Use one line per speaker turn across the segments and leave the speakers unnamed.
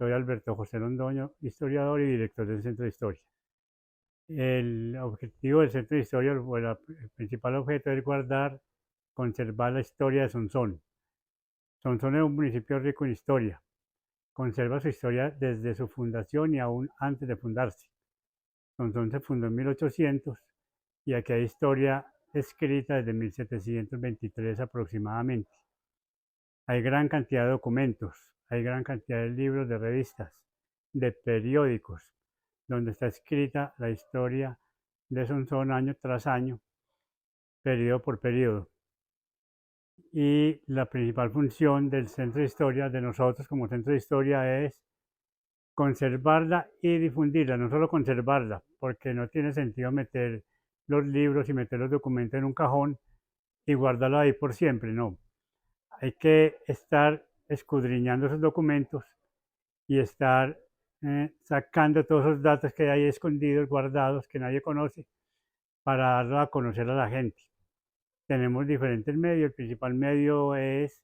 Soy Alberto José Londoño, historiador y director del Centro de Historia. El objetivo del Centro de Historia, o el principal objeto es conservar la historia de Sonsón. Sonsón es un municipio rico en historia. Conserva su historia desde su fundación y aún antes de fundarse. Sonsón se fundó en 1800 y aquí hay historia escrita desde 1723 aproximadamente. Hay gran cantidad de documentos, hay gran cantidad de libros, de revistas, de periódicos, donde está escrita la historia de Sonsón año tras año, periodo por periodo. Y la principal función del Centro de Historia, de nosotros como Centro de Historia, es conservarla y difundirla, no solo conservarla, porque no tiene sentido meter los libros y meter los documentos en un cajón y guardarlo ahí por siempre, no. Hay que estar escudriñando esos documentos y estar sacando todos esos datos que hay escondidos, guardados, que nadie conoce, para darlo a conocer a la gente. Tenemos diferentes medios, el principal medio es,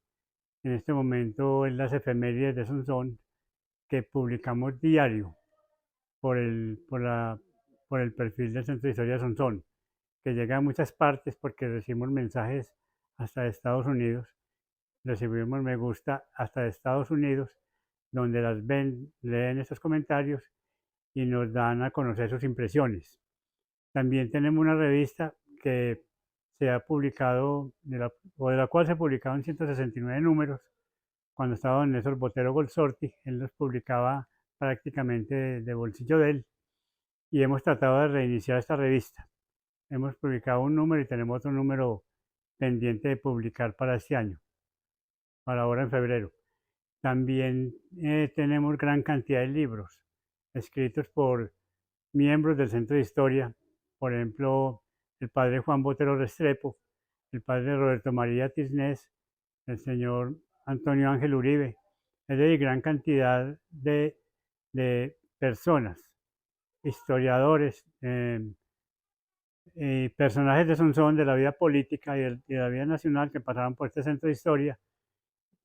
en este momento, en las efemérides de Sonsón, que publicamos diario por por el perfil del Centro de Historia de Sonsón, que llega a muchas partes porque recibimos mensajes hasta de Estados Unidos, recibimos me gusta hasta de Estados Unidos, donde las ven, leen estos comentarios y nos dan a conocer sus impresiones. También tenemos una revista que se ha publicado, o de la cual se publicaron 169 números. Cuando estaba don Néstor Botero Golsorti, él los publicaba prácticamente de bolsillo de él, y hemos tratado de reiniciar esta revista. Hemos publicado un número y tenemos otro número pendiente de publicar para este año, para ahora en febrero. También tenemos gran cantidad de libros escritos por miembros del Centro de Historia, por ejemplo, el padre Juan Botero Restrepo, el padre Roberto María Tisnés, el señor Antonio Ángel Uribe, es decir, gran cantidad de personas, historiadores, personajes de Sonsón, de la vida política y de la vida nacional que pasaron por este Centro de Historia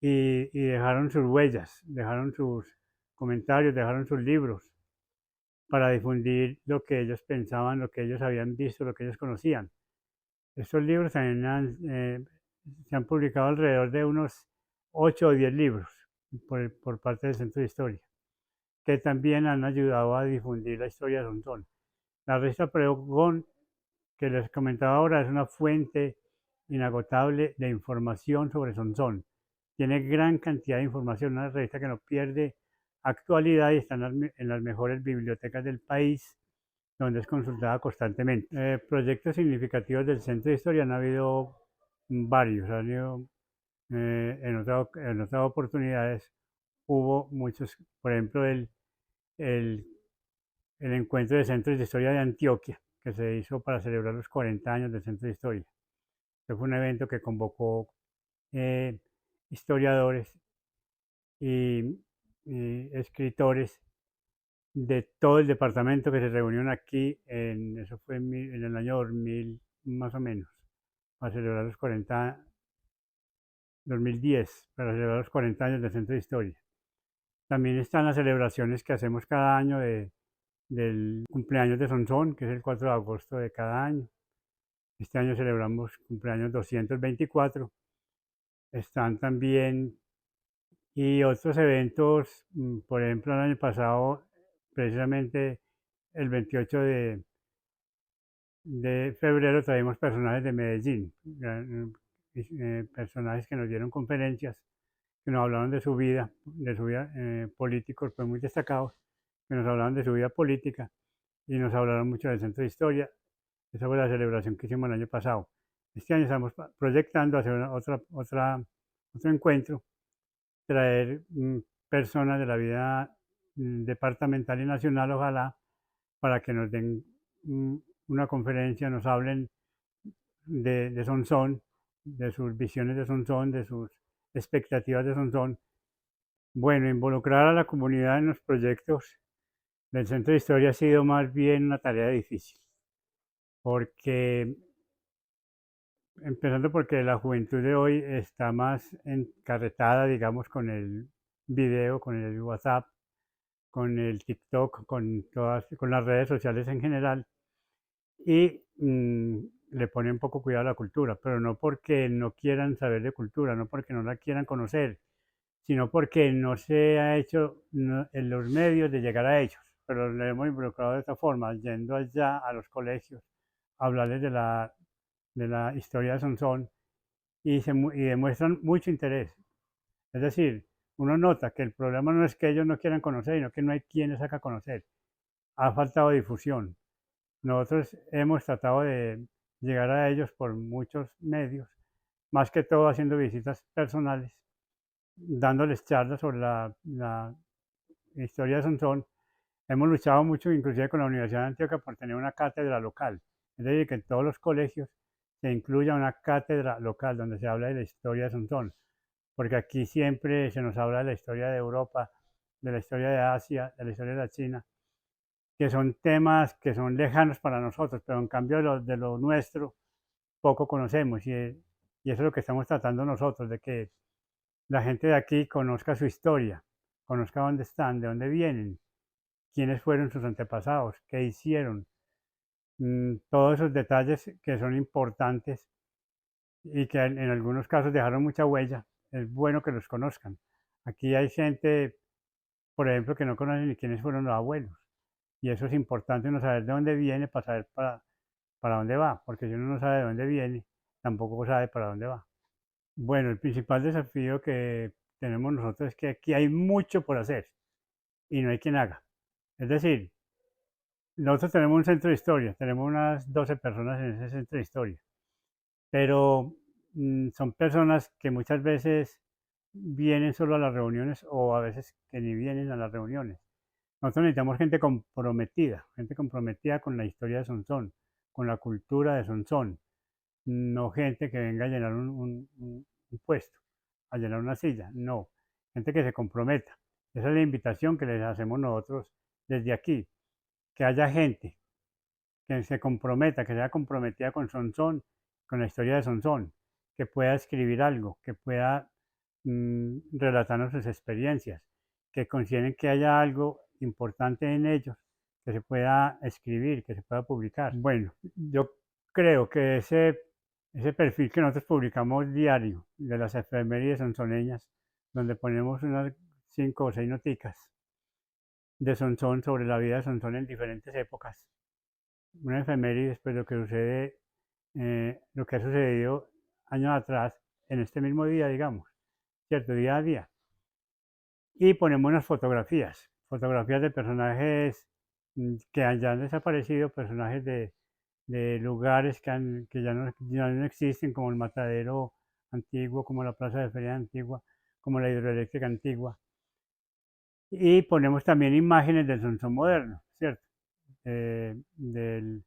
y dejaron sus huellas, dejaron sus comentarios, dejaron sus libros para difundir lo que ellos pensaban, lo que ellos habían visto, lo que ellos conocían. Estos libros también se han publicado alrededor de unos 8 o 10 libros por parte del Centro de Historia, que también han ayudado a difundir la historia de Sonsón. La revista Pregón, que les comentaba ahora, es una fuente inagotable de información sobre Sonsón. Tiene gran cantidad de información, una revista que no pierde actualidad y está en las mejores bibliotecas del país, donde es consultada constantemente. Proyectos significativos del Centro de Historia han habido varios, han habido, en otras oportunidades hubo muchos, por ejemplo, el, el encuentro de centros de historia de Antioquia, que se hizo para celebrar los 40 años del Centro de Historia. Este fue un evento que convocó eh, historiadores y, y escritores de todo el departamento que se reunieron aquí, eso fue en el año 2000 más o menos, para celebrar los 40, 2010, para celebrar los 40 años del Centro de Historia. También están las celebraciones que hacemos cada año del cumpleaños de Sonsón, que es el 4 de agosto de cada año. Este año celebramos cumpleaños 224. Están también y otros eventos, por ejemplo, el año pasado, precisamente el 28 de febrero, traímos personajes de Medellín, personajes que nos dieron conferencias, que nos hablaron de su vida, políticos pues muy destacados, que nos hablaron de su vida política y nos hablaron mucho del Centro de Historia. Esa fue la celebración que hicimos el año pasado. Este año estamos proyectando hacer otro encuentro, traer personas de la vida departamental y nacional, ojalá, para que nos den una conferencia, nos hablen de Sonsón, de sus visiones de Sonsón, de sus expectativas de Sonsón. Bueno, involucrar a la comunidad en los proyectos del Centro de Historia ha sido más bien una tarea difícil, porque empezando porque la juventud de hoy está más encarretada, digamos, con el video, con el WhatsApp, con el TikTok, con las redes sociales en general, y le ponen poco cuidado a la cultura, pero no porque no quieran saber de cultura, no porque no la quieran conocer, sino porque no se ha hecho en los medios de llegar a ellos. Pero le hemos involucrado de esta forma, yendo allá a los colegios, a hablarles de la historia de Sonsón y demuestran mucho interés. Es decir, uno nota que el problema no es que ellos no quieran conocer, sino que no hay quien les haga conocer. Ha faltado difusión. Nosotros hemos tratado de llegar a ellos por muchos medios, más que todo haciendo visitas personales, dándoles charlas sobre la historia de Sonsón. Hemos luchado mucho, inclusive con la Universidad de Antioquia, por tener una cátedra local. Es decir, que en todos los colegios se incluya una cátedra local donde se habla de la historia de Sonsón, porque aquí siempre se nos habla de la historia de Europa, de la historia de Asia, de la historia de la China, que son temas que son lejanos para nosotros, pero en cambio de lo nuestro poco conocemos y eso es lo que estamos tratando nosotros, de que la gente de aquí conozca su historia, conozca dónde están, de dónde vienen, quiénes fueron sus antepasados, qué hicieron, todos esos detalles que son importantes y que en algunos casos dejaron mucha huella, es bueno que los conozcan. Aquí hay gente, por ejemplo, que no conoce ni quiénes fueron los abuelos. Y eso es importante uno saber de dónde viene para saber para dónde va, porque si uno no sabe de dónde viene, tampoco sabe para dónde va. Bueno, el principal desafío que tenemos nosotros es que aquí hay mucho por hacer y no hay quien haga. Es decir, nosotros tenemos un centro de historia, tenemos unas 12 personas en ese centro de historia, pero son personas que muchas veces vienen solo a las reuniones o a veces que ni vienen a las reuniones. Nosotros necesitamos gente comprometida con la historia de Sonsón, con la cultura de Sonsón, no gente que venga a llenar un puesto, a llenar una silla, no, gente que se comprometa. Esa es la invitación que les hacemos nosotros desde aquí, que haya gente que se comprometa, que sea comprometida con Sonsón, con la historia de Sonsón, que pueda escribir algo, que pueda relatarnos sus experiencias, que consideren que haya algo importante en ellos, que se pueda escribir, que se pueda publicar. Bueno, yo creo que ese perfil que nosotros publicamos diario de las efemérides sonsoneñas, donde ponemos unas 5 o 6 noticas de Sonsón sobre la vida de Sonsón en diferentes épocas, una efeméride después de lo que sucede, lo que ha sucedido años atrás, en este mismo día, digamos, ¿cierto? Día a día. Y ponemos unas fotografías, fotografías de personajes que hayan desaparecido, personajes de lugares que ya no existen, como el Matadero antiguo, como la Plaza de Feria antigua, como la hidroeléctrica antigua. Y ponemos también imágenes del Sonsón moderno, ¿cierto? De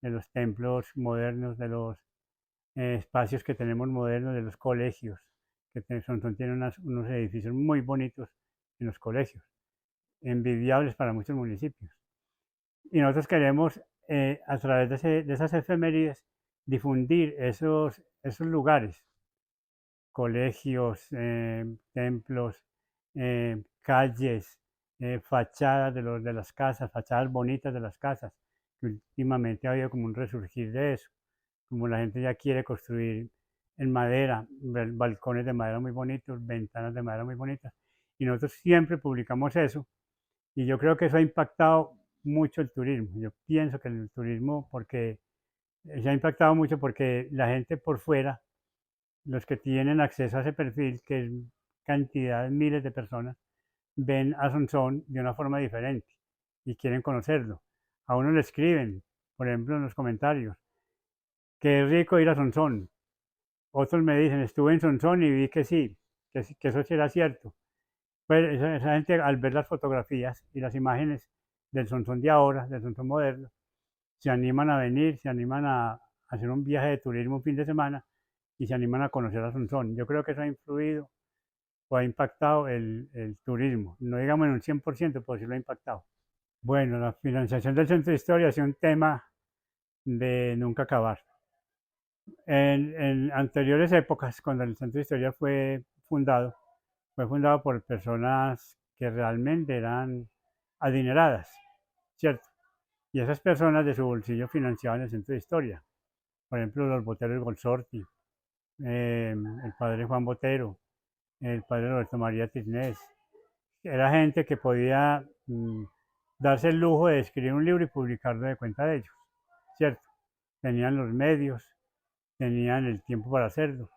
los templos modernos, de los espacios que tenemos modernos, de los colegios, Sonsón tiene unos edificios muy bonitos en los colegios, envidiables para muchos municipios. Y nosotros queremos, a través de esas efemérides, difundir esos lugares, colegios, templos, calles, fachadas de las casas, fachadas bonitas de las casas, que últimamente ha habido como un resurgir de eso, como la gente ya quiere construir en madera, balcones de madera muy bonitos, ventanas de madera muy bonitas, y nosotros siempre publicamos eso, y yo creo que eso ha impactado mucho el turismo. Yo pienso que el turismo, porque se ha impactado mucho porque la gente por fuera, los que tienen acceso a ese perfil, que es cantidad, miles de personas, ven a Sonsón de una forma diferente y quieren conocerlo. A uno le escriben, por ejemplo, en los comentarios, qué rico ir a Sonsón. Otros me dicen, estuve en Sonsón y vi que sí, que eso sí era cierto. Pues esa gente al ver las fotografías y las imágenes del Sonsón de ahora, del Sonsón moderno, se animan a venir, se animan a hacer un viaje de turismo un fin de semana y se animan a conocer a Sonsón. Yo creo que eso ha influido o ha impactado el turismo. No digamos en un 100%, pero sí lo ha impactado. Bueno, la financiación del Centro de Historia es un tema de nunca acabar. En anteriores épocas, cuando el Centro de Historia fue fundado por personas que realmente eran adineradas, ¿cierto? Y esas personas de su bolsillo financiaban el centro de historia. Por ejemplo, los Boteros Golsorti, el padre Juan Botero, el padre Roberto María Tisnés. Era gente que podía darse el lujo de escribir un libro y publicarlo de cuenta de ellos, ¿cierto? Tenían los medios, tenían el tiempo para hacerlo.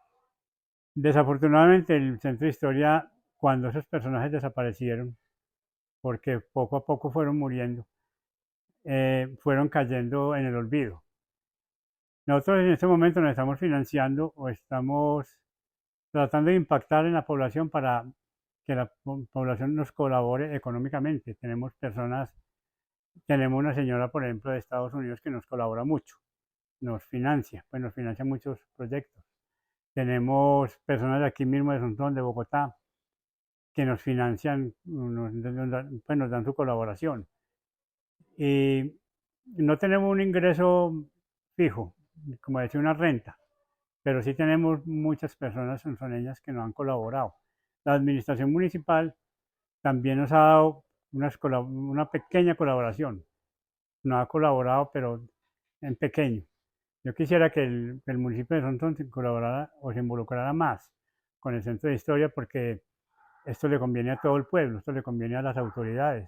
Desafortunadamente, el centro de historia, cuando esos personajes desaparecieron, porque poco a poco fueron muriendo, fueron cayendo en el olvido. Nosotros en este momento nos estamos financiando o estamos tratando de impactar en la población para que la población nos colabore económicamente. Tenemos una señora, por ejemplo, de Estados Unidos que nos colabora mucho, nos financia muchos proyectos. Tenemos personas de aquí mismo de Sontón, de Bogotá, que nos financian, pues nos dan su colaboración. Y no tenemos un ingreso fijo, como decir, una renta, pero sí tenemos muchas personas sonsoneñas que nos han colaborado. La administración municipal también nos ha dado una pequeña colaboración. Nos ha colaborado, pero en pequeño. Yo quisiera que el municipio de Sontón se colaborara o se involucrara más con el centro de historia porque esto le conviene a todo el pueblo, esto le conviene a las autoridades.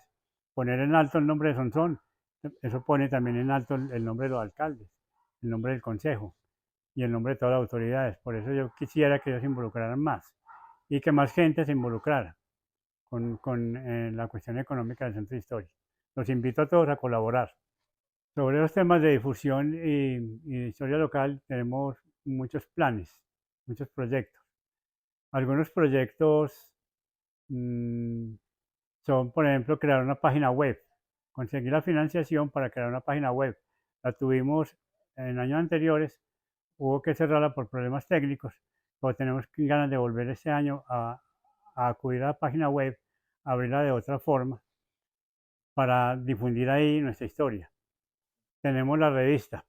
Poner en alto el nombre de Sonsón, eso pone también en alto el nombre de los alcaldes, el nombre del consejo y el nombre de todas las autoridades. Por eso yo quisiera que ellos se involucraran más y que más gente se involucrara con la cuestión económica del centro de historia. Los invito a todos a colaborar. Sobre los temas de difusión y de historia local tenemos muchos planes, muchos proyectos. Algunos proyectos mm, son, por ejemplo, crear una página web, conseguir la financiación para crear una página web. La tuvimos en años anteriores, hubo que cerrarla por problemas técnicos, pero tenemos ganas de volver este año a acudir a la página web, abrirla de otra forma para difundir ahí nuestra historia. Tenemos la revista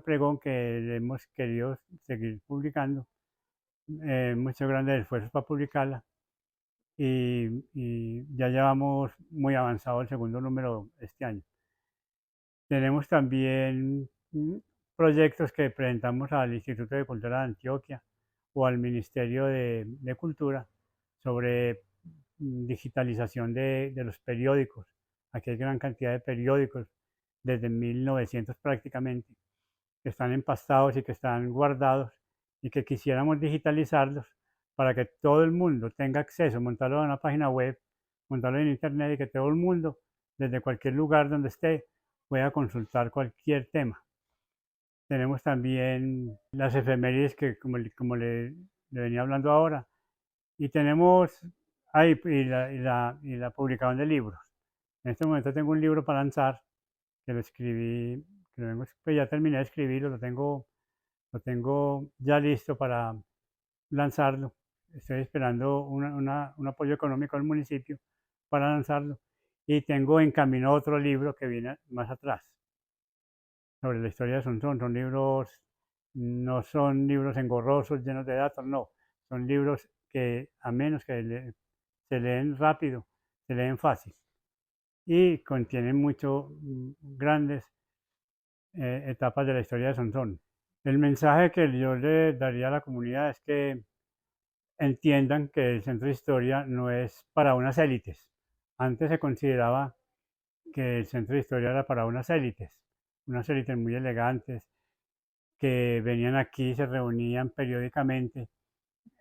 Pregón, que hemos querido seguir publicando, hemos hecho grandes esfuerzos para publicarla y ya llevamos muy avanzado el segundo número este año. Tenemos también proyectos que presentamos al Instituto de Cultura de Antioquia o al Ministerio de Cultura sobre digitalización de los periódicos. Aquí hay gran cantidad de periódicos desde 1900 prácticamente, que están empastados y que están guardados y que quisiéramos digitalizarlos para que todo el mundo tenga acceso, montarlo en una página web, montarlo en internet y que todo el mundo, desde cualquier lugar donde esté, pueda consultar cualquier tema. Tenemos también las efemérides que, como le venía hablando ahora, y tenemos ahí y la publicación de libros. En este momento tengo un libro para lanzar que lo escribí, pues ya terminé de escribirlo, lo tengo ya listo para lanzarlo. Estoy esperando un apoyo económico del municipio para lanzarlo. Y tengo en camino otro libro que viene más atrás, sobre la historia de Sonsón. Son libros, no son libros engorrosos, llenos de datos, no. Son libros que, a menos que se leen rápido, se leen fácil. Y contienen mucho grandes etapas de la historia de Sonsón. El mensaje que yo le daría a la comunidad es que entiendan que el centro de historia no es para unas élites. Antes se consideraba que el centro de historia era para unas élites muy elegantes que venían aquí y se reunían periódicamente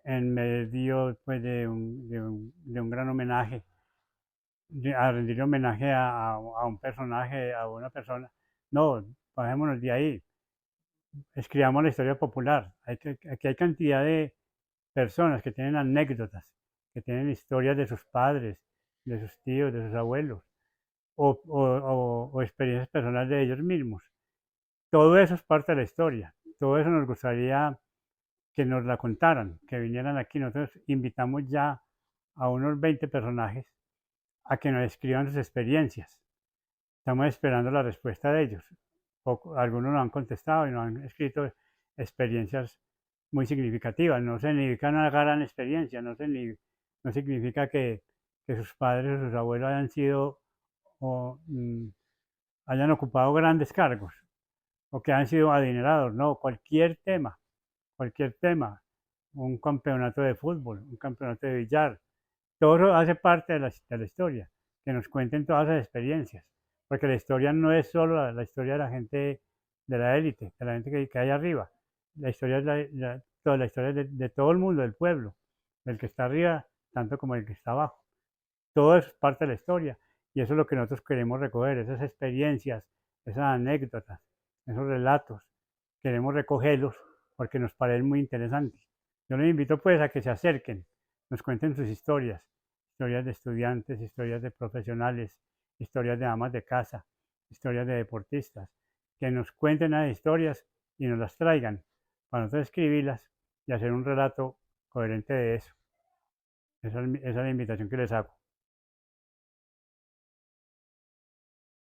en medio pues, de un gran homenaje, a rendir homenaje a un personaje, a una persona. No, bajémonos de ahí, escribamos la historia popular. Aquí hay cantidad de personas que tienen anécdotas, que tienen historias de sus padres, de sus tíos, de sus abuelos, o experiencias personales de ellos mismos. Todo eso es parte de la historia. Todo eso nos gustaría que nos la contaran, que vinieran aquí. Nosotros invitamos ya a unos 20 personajes a que nos escriban sus experiencias. Estamos esperando la respuesta de ellos. Algunos nos han contestado y nos han escrito experiencias muy significativas. No significa una gran experiencia, no significa que sus padres o sus abuelos hayan sido o hayan ocupado grandes cargos o que han sido adinerados, no, cualquier tema, un campeonato de fútbol, un campeonato de billar, todo eso hace parte de la historia, que nos cuenten todas esas experiencias, porque la historia no es solo la historia de la gente de la élite, de la gente que hay arriba, la historia es toda la historia de todo el mundo, del pueblo, del que está arriba, tanto como el que está abajo. Todo eso es parte de la historia y eso es lo que nosotros queremos recoger, esas experiencias, esas anécdotas, esos relatos. Queremos recogerlos porque nos parecen muy interesantes. Yo les invito pues a que se acerquen, nos cuenten sus historias, historias de estudiantes, historias de profesionales, historias de amas de casa, historias de deportistas, que nos cuenten las historias y nos las traigan para nosotros escribirlas y hacer un relato coherente de eso. Esa es la invitación que les hago.